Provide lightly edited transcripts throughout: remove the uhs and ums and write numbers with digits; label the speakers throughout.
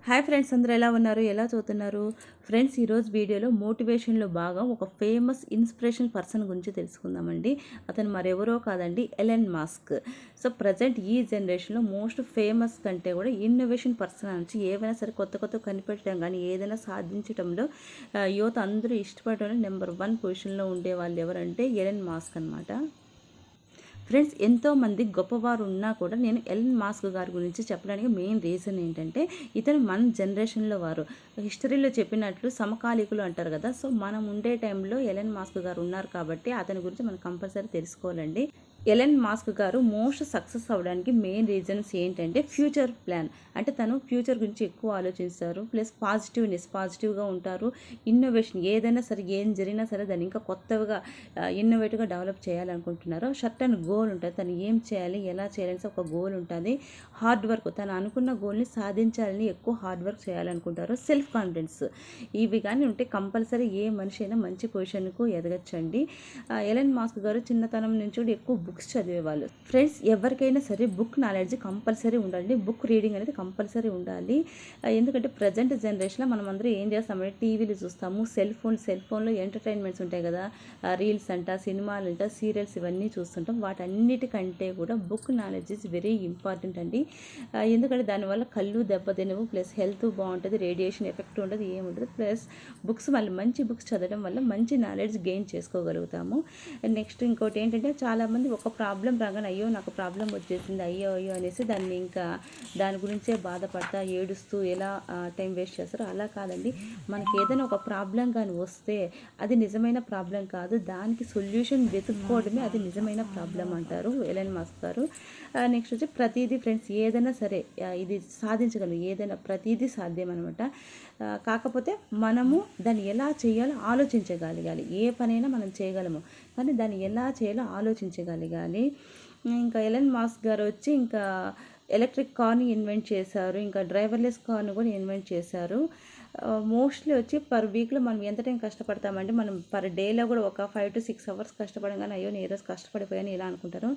Speaker 1: Hi friends, అందరూ ఎలా ఉన్నారు, ఎలా చదువుతున్నారు? ఫ్రెండ్స్, ఈరోజు వీడియోలో మోటివేషన్లో భాగం ఒక ఫేమస్ ఇన్స్పిరేషన్ పర్సన్ గురించి తెలుసుకుందామండి. అతను మరెవరో కాదండి, ఎలన్ మాస్క్. సో ప్రజెంట్ ఈ జనరేషన్లో మోస్ట్ ఫేమస్ కంటే కూడా ఇన్నోవేషన్ పర్సన్ నుంచి ఏవైనా సరే కొత్త కొత్త కనిపెట్టడం కానీ ఏదైనా సాధించడంలో యువత అందరూ ఇష్టపడడం నెంబర్ 1 పొజిషన్లో ఉండే వాళ్ళు ఎవరంటే ఎలన్ మాస్క్ అనమాట. ఫ్రెండ్స్, ఎంతోమంది గొప్పవారు ఉన్నా కూడా నేను ఎలన్ మాస్క్ గారి గురించి చెప్పడానికి మెయిన్ రీజన్ ఏంటంటే ఇతను మన జనరేషన్లో వారు. హిస్టరీలో చెప్పినట్లు సమకాలీకులు అంటారు కదా. సో మనం ఉండే టైంలో ఎలన్ మాస్క్ గారు ఉన్నారు కాబట్టి అతని గురించి మనం కంపల్సరీ తెలుసుకోవాలండి. ఎలన్ మాస్క్ గారు మోస్ట్ సక్సెస్ అవ్వడానికి మెయిన్ రీజన్స్ ఏంటంటే ఫ్యూచర్ ప్లాన్. అంటే తను ఫ్యూచర్ గురించి ఎక్కువ ఆలోచిస్తారు. ప్లస్ పాజిటివ్గా ఉంటారు. ఇన్నోవేషన్ ఏదైనా సరే, ఏం జరిగినా సరే దాన్ని ఇంకా కొత్తగా ఇన్నోవేటివ్గా డెవలప్ చేయాలనుకుంటున్నారు. సర్టన్ గోల్ ఉంటుంది, తను ఏం చేయాలి, ఎలా చేయాలని ఒక గోల్ ఉంటుంది. హార్డ్ వర్క్, తను అనుకున్న గోల్ని సాధించాలని ఎక్కువ హార్డ్ వర్క్ చేయాలనుకుంటారు. సెల్ఫ్ కాన్ఫిడెన్స్, ఇవి కానీ ఉంటే కంపల్సరీ ఏ మనిషి అయినా మంచి పొజిషన్కు ఎదగచ్చండి. ఎలన్ మాస్క్ గారు చిన్నతనం నుంచి కూడా ఎక్కువ బుక్స్ చదివేవాళ్ళు. ఫ్రెండ్స్, ఎవరికైనా సరే బుక్ నాలెడ్జ్ కంపల్సరీ ఉండాలి. బుక్ రీడింగ్ అనేది కంపల్సరీ ఉండాలి. ఎందుకంటే ప్రజెంట్ జనరేషన్లో మనం అందరూ ఏం చేస్తామంటే టీవీలు చూస్తాము, సెల్ ఫోన్లో ఎంటర్టైన్మెంట్స్ ఉంటాయి కదా, రీల్స్ అంట, సినిమాలు అంట, సీరియల్స్, ఇవన్నీ చూస్తుంటాం. వాటన్నిటికంటే కూడా book knowledge is very important అండి. ఎందుకంటే దానివల్ల కళ్ళు దెబ్బతినవు, ప్లస్ హెల్త్ బాగుంటుంది, రేడియేషన్ ఎఫెక్ట్ ఉండదు, ఏముంటుంది. ప్లస్ బుక్స్ మళ్ళీ మంచి బుక్స్ చదవడం వల్ల మంచి నాలెడ్జ్ గెయిన్ చేసుకోగలుగుతాము. నెక్స్ట్ ఇంకోటి ఏంటంటే చాలామంది ఒక ప్రాబ్లం రాగానే అయ్యో నాకు ప్రాబ్లం వచ్చేసింది, అయ్యో అనేసి దాన్ని ఇంకా దాని గురించే బాధపడతా ఏడుస్తూ ఎలా టైం వేస్ట్ చేస్తారో అలా కాదండి. మనకి ఏదైనా ఒక ప్రాబ్లం కానీ వస్తే అది నిజమైన ప్రాబ్లం కాదు, దానికి సొల్యూషన్ వెతుక్కోవడమే అది నిజమైన ప్రాబ్లం అంటారు ఎలన్ మాస్క్ గారు. నెక్స్ట్ వచ్చి ప్రతిదీ ఫ్రెండ్స్, ఏదైనా సరే ఇది సాధించగలం, ఏదైనా ప్రతిదీ సాధ్యం అనమాట. కాకపోతే మనము దాన్ని ఎలా చేయాలో ఆలోచించగలగాలి. ఏ పనైనా మనం చేయగలము, కానీ దాన్ని ఎలా చేయాలో ఆలోచించగలగాలి. ఇంకా ఎలన్ మాస్క్ గారు వచ్చి ఇంకా ఎలక్ట్రిక్ కార్ని ఇన్వెంట్ చేశారు, ఇంకా డ్రైవర్లెస్ కార్ని కూడా ఇన్వెంట్ చేశారు. మోస్ట్లీ వచ్చి పర్ వీక్లో మనం ఎంత టైం కష్టపడతామంటే మనం పర్ డేలో కూడా ఒక 5 to 6 hours కష్టపడగానే అయ్యో నేను ఈరోజు కష్టపడిపోయాను ఇలా అనుకుంటారు.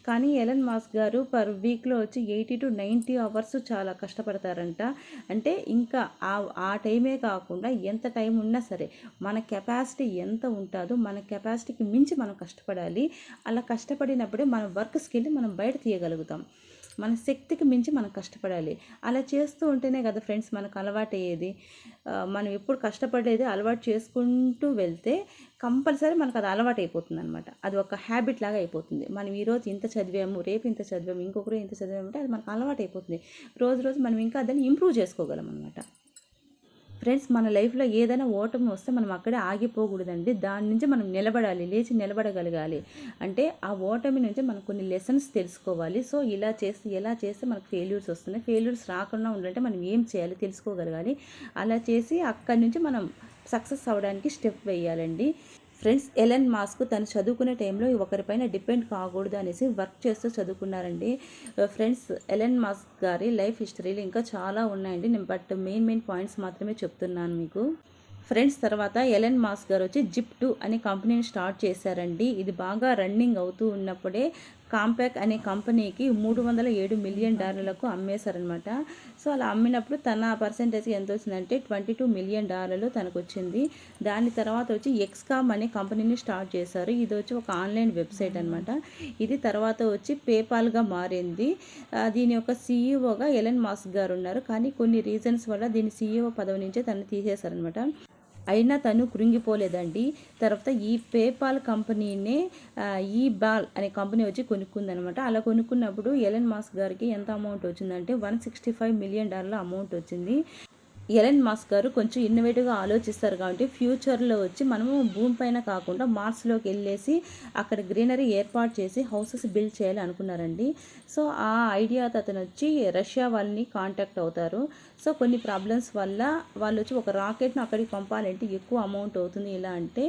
Speaker 1: కానీ ఎలన్ మాస్క్ గారు పర్ వీక్లో వచ్చి 80 to 90 hours చాలా కష్టపడతారంట. అంటే ఇంకా ఆ టైమే కాకుండా ఎంత టైం ఉన్నా సరే మన కెపాసిటీ ఎంత ఉంటుందో మన కెపాసిటీకి మించి మనం కష్టపడాలి. అలా కష్టపడినప్పుడే మన వర్క్ స్కిల్ని మనం బయట తీయగలుగుతాం. మన శక్తికి మించి మనం కష్టపడాలి. అలా చేస్తూ ఉంటేనే కదా ఫ్రెండ్స్ మనకు అలవాటు అయ్యేది. మనం ఎప్పుడు కష్టపడేది అలవాటు చేసుకుంటూ వెళ్తే కంపల్సరీ మనకు అది అలవాటు అయిపోతుంది అనమాట. అది ఒక హ్యాబిట్ లాగా అయిపోతుంది. మనం ఈరోజు ఇంత చదివాము, రేపు ఇంత చదివాము, ఇంకొకరు ఇంత చదివామంటే అది మనకు అలవాటు అయిపోతుంది. రోజు మనం ఇంకా దాన్ని ఇంప్రూవ్ చేసుకోగలం అనమాట. ఫ్రెండ్స్, మన లైఫ్లో ఏదైనా ఓటమి వస్తే మనం అక్కడే ఆగిపోకూడదండి. దాని నుంచి మనం నిలబడాలి, లేచి నిలబడగలగాలి. అంటే ఆ ఓటమి నుంచి మనం కొన్ని లెసన్స్ తెలుసుకోవాలి. సో ఎలా చేస్తే మనకు ఫెయిల్యూర్స్ వస్తున్నాయి, ఫెయిల్యూర్స్ రాకుండా ఉండాలంటే మనం ఏం చేయాలి తెలుసుకోగలగాలి. అలా చేసి అక్కడి నుంచి మనం సక్సెస్ అవ్వడానికి స్టెప్ వేయాలండి. ఫ్రెండ్స్, ఎలన్ మాస్క్ తను చదువుకునే టైంలో ఒకరిపైన డిపెండ్ కాకూడదు అనేసి వర్క్ చేస్తూ చదువుకున్నారండి. ఫ్రెండ్స్, ఎలన్ మాస్క్ గారి లైఫ్ హిస్టరీలో ఇంకా చాలా ఉన్నాయండి, బట్ మెయిన్ పాయింట్స్ మాత్రమే చెప్తున్నాను మీకు. ఫ్రెండ్స్, తర్వాత ఎలన్ మాస్క్ గారు వచ్చి జిప్2 అనే కంపెనీని స్టార్ట్ చేశారండి. ఇది బాగా రన్నింగ్ అవుతూ ఉన్నప్పుడే కాంపాక్ అనే కంపెనీకి $307 మిలియన్ అమ్మేశారనమాట. సో అలా అమ్మినప్పుడు తన పర్సెంటేజ్ ఎంత వచ్చిందంటే $22 మిలియన్ తనకు వచ్చింది. దాని తర్వాత వచ్చి ఎక్స్కామ్ అనే కంపెనీని స్టార్ట్ చేశారు. ఇది వచ్చి ఒక ఆన్లైన్ వెబ్సైట్ అనమాట. ఇది తర్వాత వచ్చి పేపాల్గా మారింది. దీని యొక్క సీఈఓగా ఎలన్ మాస్క్ గారు ఉన్నారు. కానీ కొన్ని రీజన్స్ వల్ల దీని సీఈఓ పదవి నుంచే తను తీసేశారనమాట. అయినా తను కృంగిపోలేదండి. తర్వాత ఈ పేపాల్ కంపెనీనే ఈబాల్ అనే కంపెనీ వచ్చి కొనుక్కుందనమాట. అలా కొనుక్కున్నప్పుడు ఎలన్ మాస్క్ గారికి ఎంత అమౌంట్ వచ్చిందంటే $165 మిలియన్ అమౌంట్ వచ్చింది. ఎలన్ మాస్క్ గారు కొంచెం ఇన్నోవేటివ్గా ఆలోచిస్తారు కాబట్టి ఫ్యూచర్లో వచ్చి మనము భూమి పైన కాకుండా మార్స్లోకి వెళ్ళేసి అక్కడ గ్రీనరీ ఏర్పాటు చేసి హౌసెస్ బిల్డ్ చేయాలి అనుకున్నారండి. సో ఆ ఐడియాతో అతను వచ్చి రష్యా వాళ్ళని కాంటాక్ట్ అవుతారు. సో కొన్ని ప్రాబ్లమ్స్ వల్ల వాళ్ళు వచ్చి ఒక రాకెట్ను అక్కడికి పంపాలంటే ఎక్కువ అమౌంట్ అవుతుంది. ఇలా అంటే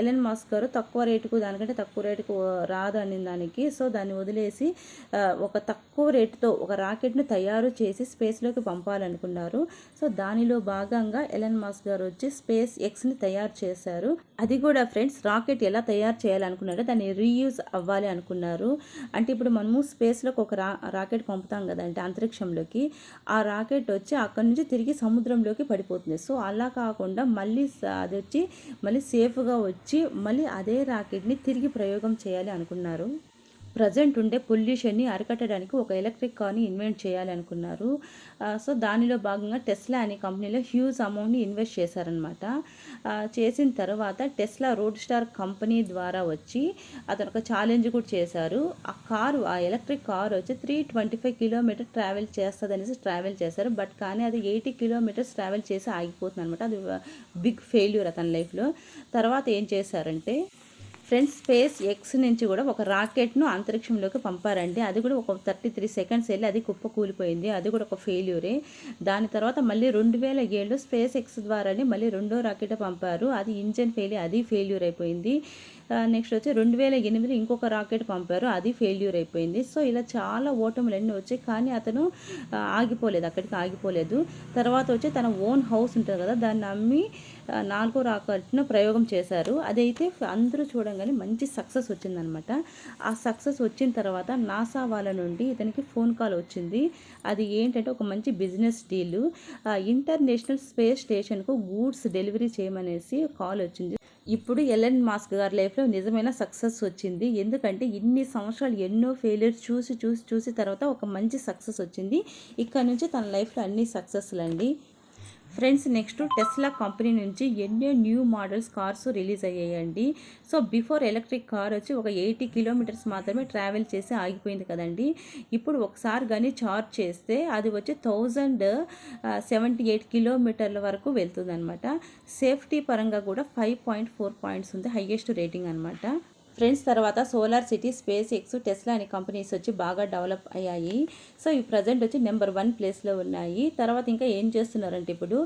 Speaker 1: ఎలన్ మాస్క్ గారు తక్కువ రేటుకు, దానికంటే తక్కువ రేటుకు రాదు అని దానికి, సో దాన్ని వదిలేసి ఒక తక్కువ రేటుతో ఒక రాకెట్ను తయారు చేసి స్పేస్లోకి పంపాలనుకున్నారు. సో దానిలో భాగంగా ఎలన్ మస్క్ గారు వచ్చి స్పేస్ ఎక్స్ని తయారు చేశారు. అది కూడా ఫ్రెండ్స్ రాకెట్ ఎలా తయారు చేయాలనుకున్నారో దాన్ని రీయూజ్ అవ్వాలి అనుకున్నారు. అంటే ఇప్పుడు మనము స్పేస్లోకి ఒక రాకెట్ పంపుతాం కదంటే అంతరిక్షంలోకి, ఆ రాకెట్ వచ్చి అక్కడి నుంచి తిరిగి సముద్రంలోకి పడిపోతుంది. సో అలా కాకుండా మళ్ళీ అది వచ్చి మళ్ళీ సేఫ్గా వచ్చి మళ్ళీ అదే రాకెట్ని తిరిగి ప్రయోగం చేయాలి అనుకున్నారు. ప్రజెంట్ ఉండే పొల్యూషన్ని అరికట్టడానికి ఒక ఎలక్ట్రిక్ కార్ని ఇన్వెంట్ చేయాలి అనుకున్నారు. సో దానిలో భాగంగా టెస్లా అనే కంపెనీలో హ్యూజ్ అమౌంట్ని ఇన్వెస్ట్ చేశారనమాట. చేసిన తర్వాత టెస్లా రోడ్ స్టార్ కంపెనీ ద్వారా వచ్చి అతను ఒక ఛాలెంజ్ కూడా చేశారు. ఆ ఎలక్ట్రిక్ కార్ వచ్చి 325 కిలోమీటర్ ట్రావెల్ చేస్తుంది అనేసి ట్రావెల్ చేశారు. బట్ కానీ అది 80 కిలోమీటర్స్ ట్రావెల్ చేసి ఆగిపోతుంది అనమాట. అది బిగ్ ఫెయిల్యూర్ అతని లైఫ్లో. తర్వాత ఏం చేశారంటే ఫ్రెండ్స్ స్పేస్ ఎక్స్ నుంచి కూడా ఒక రాకెట్ను అంతరిక్షంలోకి పంపారండి. అది కూడా ఒక 33 సెకండ్స్ వెళ్ళి అది కుప్ప కూలిపోయింది. అది కూడా ఒక ఫెయిల్యూరే. దాని తర్వాత మళ్ళీ 2007 స్పేస్ ఎక్స్ ద్వారానే మళ్ళీ రెండో రాకెట్ పంపారు. అది ఇంజన్ అది ఫెయిల్యూర్ అయిపోయింది. నెక్స్ట్ వచ్చి 2008 ఇంకొక రాకెట్ పంపారు. అది ఫెయిల్యూర్ అయిపోయింది. సో ఇలా చాలా ఓటములు అన్నీ వచ్చాయి. కానీ అతను అక్కడికి ఆగిపోలేదు. తర్వాత వచ్చి తన ఓన్ హౌస్ ఉంటుంది కదా, దాన్ని అమ్మి 4వ రాకెట్ను ప్రయోగం చేశారు. అదైతే అందరూ చూడంగానే మంచి సక్సెస్ వచ్చిందనమాట. ఆ సక్సెస్ వచ్చిన తర్వాత నాసా వాళ్ళ నుండి ఇతనికి ఫోన్ కాల్ వచ్చింది. అది ఏంటంటే ఒక మంచి బిజినెస్ డీల్. ఇంటర్నేషనల్ స్పేస్ స్టేషన్కు గూడ్స్ డెలివరీ చేయమనేసి కాల్ వచ్చింది. ఇప్పుడు ఎలన్ మాస్క్ గారి లైఫ్లో నిజమైన సక్సెస్ వచ్చింది. ఎందుకంటే ఇన్ని సంవత్సరాలు ఎన్నో ఫెయిల్యూర్స్ చూసి తర్వాత ఒక మంచి సక్సెస్ వచ్చింది. ఇక్కడ నుంచి తన లైఫ్లో అన్ని సక్సెస్లు అండి. ఫ్రెండ్స్ నెక్స్ట్ టెస్లా కంపెనీ నుంచి ఎన్నో న్యూ మోడల్స్ కార్స్ రిలీజ్ అయ్యాయండి. సో బిఫోర్ ఎలక్ట్రిక్ కార్ వచ్చి ఒక 80 కిలోమీటర్స్ మాత్రమే ట్రావెల్ చేసి ఆగిపోయింది కదండి. ఇప్పుడు ఒకసారి కానీ చార్జ్ చేస్తే అది వచ్చి 1078 కిలోమీటర్ల వరకు వెళ్తుంది అనమాట. సేఫ్టీ పరంగా కూడా 5.4 పాయింట్స్ ఉంది, హైయెస్ట్ రేటింగ్ అనమాట. ఫ్రెండ్స్ తర్వాత solar city, space X, Tesla అనే కంపెనీస్ వచ్చి బాగా డెవలప్ అయ్యాయి. సో ఈ ప్రజెంట్ వచ్చి నెంబర్ 1 ప్లేస్లో ఉన్నాయి. తర్వాత ఇంకా ఏం చేస్తున్నారంటే ఇప్పుడు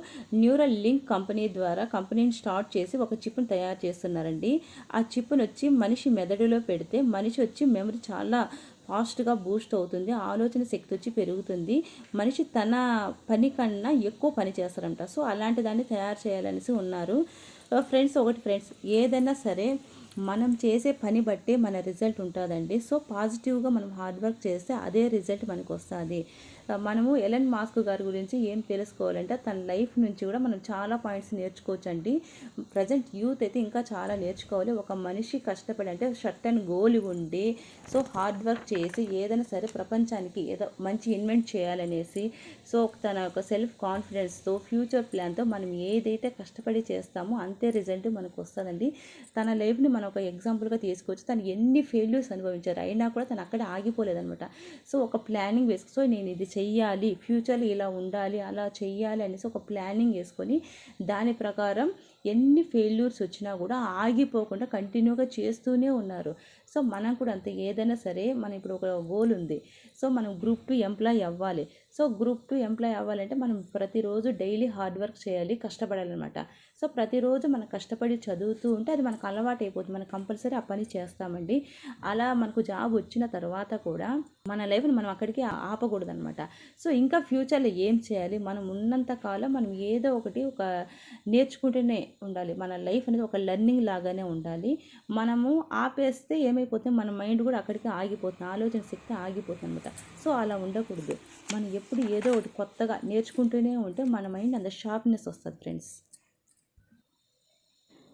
Speaker 1: న్యూరల్ లింక్ కంపెనీ ద్వారా కంపెనీని స్టార్ట్ చేసి ఒక చిప్ని తయారు చేస్తున్నారండి. ఆ చిప్ను వచ్చి మనిషి మెదడులో పెడితే మనిషి వచ్చి మెమరీ చాలా ఫాస్ట్గా బూస్ట్ అవుతుంది, ఆలోచన శక్తి వచ్చి పెరుగుతుంది, మనిషి తన పని కన్నా ఎక్కువ పని చేస్తారంట. సో అలాంటి దాన్ని తయారు చేయాలనేసి ఉన్నారు. ఫ్రెండ్స్ ఏదైనా సరే మనం చేసే పని బట్టే మన రిజల్ట్ ఉంటుందండి. సో పాజిటివ్గా మనం హార్డ్ వర్క్ చేస్తే అదే రిజల్ట్ మనకు వస్తుంది. మనము ఎలన్ మాస్క్ గారి గురించి ఏం తెలుసుకోవాలంటే తన లైఫ్ నుంచి కూడా మనం చాలా పాయింట్స్ నేర్చుకోవచ్చండి. ప్రజెంట్ యూత్ అయితే ఇంకా చాలా నేర్చుకోవాలి. ఒక మనిషి కష్టపడి అంటే సర్టెన్ గోల్ ఉండి సో హార్డ్ వర్క్ చేసి ఏదైనా సరే ప్రపంచానికి ఏదో మంచి ఇన్వెంట్ చేయాలనేసి సో తన యొక్క సెల్ఫ్ కాన్ఫిడెన్స్తో ఫ్యూచర్ ప్లాన్తో మనం ఏదైతే కష్టపడి చేస్తామో అంతే రిజల్ట్ మనకు వస్తుందండి. తన లైఫ్ని మనం ఒక ఎగ్జాంపుల్గా తీసుకోవచ్చు. తను ఎన్ని ఫెయిల్యూర్స్ అనుభవించారు అయినా కూడా తను అక్కడే ఆగిపోలేదనమాట. సో ఒక ప్లానింగ్ వేసుకు సో నేను ఇది చెయ్యాలి, ఫ్యూచర్లో ఇలా ఉండాలి, అలా చెయ్యాలి అనేసి ఒక ప్లానింగ్ వేసుకొని దాని ప్రకారం ఎన్ని ఫెయిల్యూర్స్ వచ్చినా కూడా ఆగిపోకుండా కంటిన్యూగా చేస్తూనే ఉన్నారు. సో మనం కూడా అంతే, ఏదైనా సరే మనం ఇప్పుడు ఒక గోల్ ఉంది. సో మనం గ్రూప్ 2 ఎంప్లాయ్ అవ్వాలి. సో గ్రూప్ 2 ఎంప్లాయ్ అవ్వాలంటే మనం ప్రతిరోజు డైలీ హార్డ్ వర్క్ చేయాలి, కష్టపడాలన్నమాట. సో ప్రతిరోజు మనం కష్టపడి చదువుతూ ఉంటే అది మనకు అలవాటు అయిపోతుంది, మనం కంపల్సరీ ఆ పని చేస్తామండి. అలా మనకు జాబ్ వచ్చిన తర్వాత కూడా మన లైఫ్ని మనం అక్కడికి ఆపకూడదు అనమాట. సో ఇంకా ఫ్యూచర్లో ఏం చేయాలి, మనం ఉన్నంత కాలం మనం ఏదో ఒకటి ఒక నేర్చుకుంటూనే ఉండాలి. మన లైఫ్ అనేది ఒక లెర్నింగ్ లాగానే ఉండాలి. మనము ఆపేస్తే ఏమైపోతుంది, మన మైండ్ కూడా అక్కడికి ఆగిపోతుంది, ఆలోచన శక్తి ఆగిపోతుంది అనమాట. సో అలా ఉండకూడదు. మనం ఎప్పుడు ఏదో ఒకటి కొత్తగా నేర్చుకుంటూనే ఉంటే మన మైండ్ అంత షార్ప్నెస్ వస్తుంది.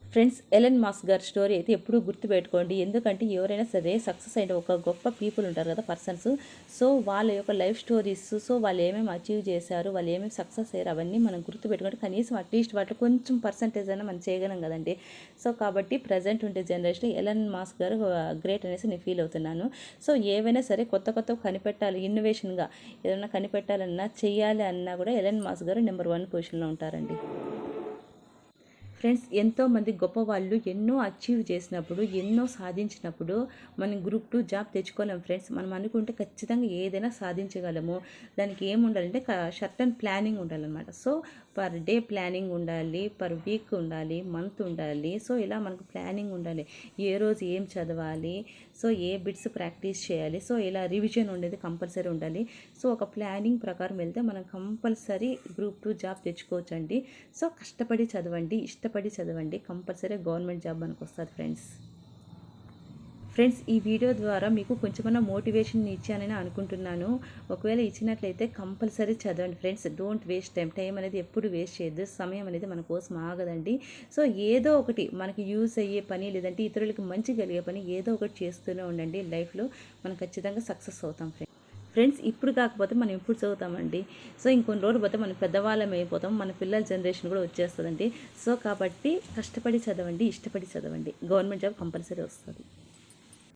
Speaker 1: ఫ్రెండ్స్ ఎలన్ మాస్క్ గారి స్టోరీ అయితే ఎప్పుడూ గుర్తుపెట్టుకోండి. ఎందుకంటే ఎవరైనా సరే సక్సెస్ అయిన ఒక గొప్ప పీపుల్ ఉంటారు కదా, పర్సన్స్. సో వాళ్ళ యొక్క లైఫ్ స్టోరీస్, సో వాళ్ళు ఏమేమి అచీవ్ చేశారు, వాళ్ళు ఏమేమి సక్సెస్ అయ్యారు, అవన్నీ మనం గుర్తుపెట్టుకుంటే కనీసం అట్లీస్ట్ వాటిలో కొంచెం పర్సంటేజ్ అయినా మనం చేయగలం కదండి. సో కాబట్టి ప్రజెంట్ ఉండే జనరేషన్ ఎలన్ మాస్క్ గారు గ్రేట్ అనేసి నేను ఫీల్ అవుతున్నాను. సో ఏవైనా సరే కొత్త కనిపెట్టాలి, ఇన్నోవేషన్గా ఏదైనా కనిపెట్టాలన్నా చెయ్యాలి అన్నా కూడా ఎలన్ మాస్క్ గారు నెంబర్ 1 పొజిషన్లో ఉంటారండి. ఫ్రెండ్స్ ఎంతోమంది గొప్ప వాళ్ళు ఎన్నో అచీవ్ చేసినప్పుడు, ఎన్నో సాధించినప్పుడు మనం గ్రూప్ 2 జాబ్ తెచ్చుకోలేం ఫ్రెండ్స్. మనం అనుకుంటే ఖచ్చితంగా ఏదైనా సాధించగలము. దానికి ఏముండాలంటే సర్టన్ ప్లానింగ్ ఉండాలన్నమాట. సో పర్ డే ప్లానింగ్ ఉండాలి, పర్ వీక్ ఉండాలి, మంత్ ఉండాలి. సో ఇలా మనకు ప్లానింగ్ ఉండాలి. ఏ రోజు ఏం చదవాలి, సో ఏ బిట్స్ ప్రాక్టీస్ చేయాలి, సో ఇలా రివిజన్ ఉండేది కంపల్సరీ ఉండాలి. సో ఒక ప్లానింగ్ ప్రకారం వెళ్తే మనం కంపల్సరీ గ్రూప్ 2 జాబ్ తెచ్చుకోవచ్చండి. సో కష్టపడి చదవండి, ఇష్టపడి చదవండి, కంపల్సరీ గవర్నమెంట్ జాబ్ మనకు వస్తుంది ఫ్రెండ్స్. ఈ వీడియో ద్వారా మీకు కొంచెమన్నా మోటివేషన్ ఇచ్చానని అనుకుంటున్నాను. ఒకవేళ ఇచ్చినట్లయితే కంపల్సరీ చదవండి ఫ్రెండ్స్. డోంట్ వేస్ట్ టైం అనేది ఎప్పుడు వేస్ట్ చేయొద్దు. సమయం అనేది మన కోసం ఆగదండి. సో ఏదో ఒకటి మనకి యూజ్ అయ్యే పని, లేదంటే ఇతరులకు మంచి కలిగే పని ఏదో ఒకటి చేస్తూనే ఉండండి. లైఫ్లో మనం ఖచ్చితంగా సక్సెస్ అవుతాం ఫ్రెండ్స్. ఇప్పుడు కాకపోతే మనం ఎప్పుడు చదువుతామండి. సో ఇంకొన్ని రోజులు పోతే మనం పెద్దవాళ్ళం అయిపోతాం, మన పిల్లల జనరేషన్ కూడా వచ్చేస్తుందండి. సో కాబట్టి కష్టపడి చదవండి, ఇష్టపడి చదవండి, గవర్నమెంట్ జాబ్ కంపల్సరీ వస్తుంది.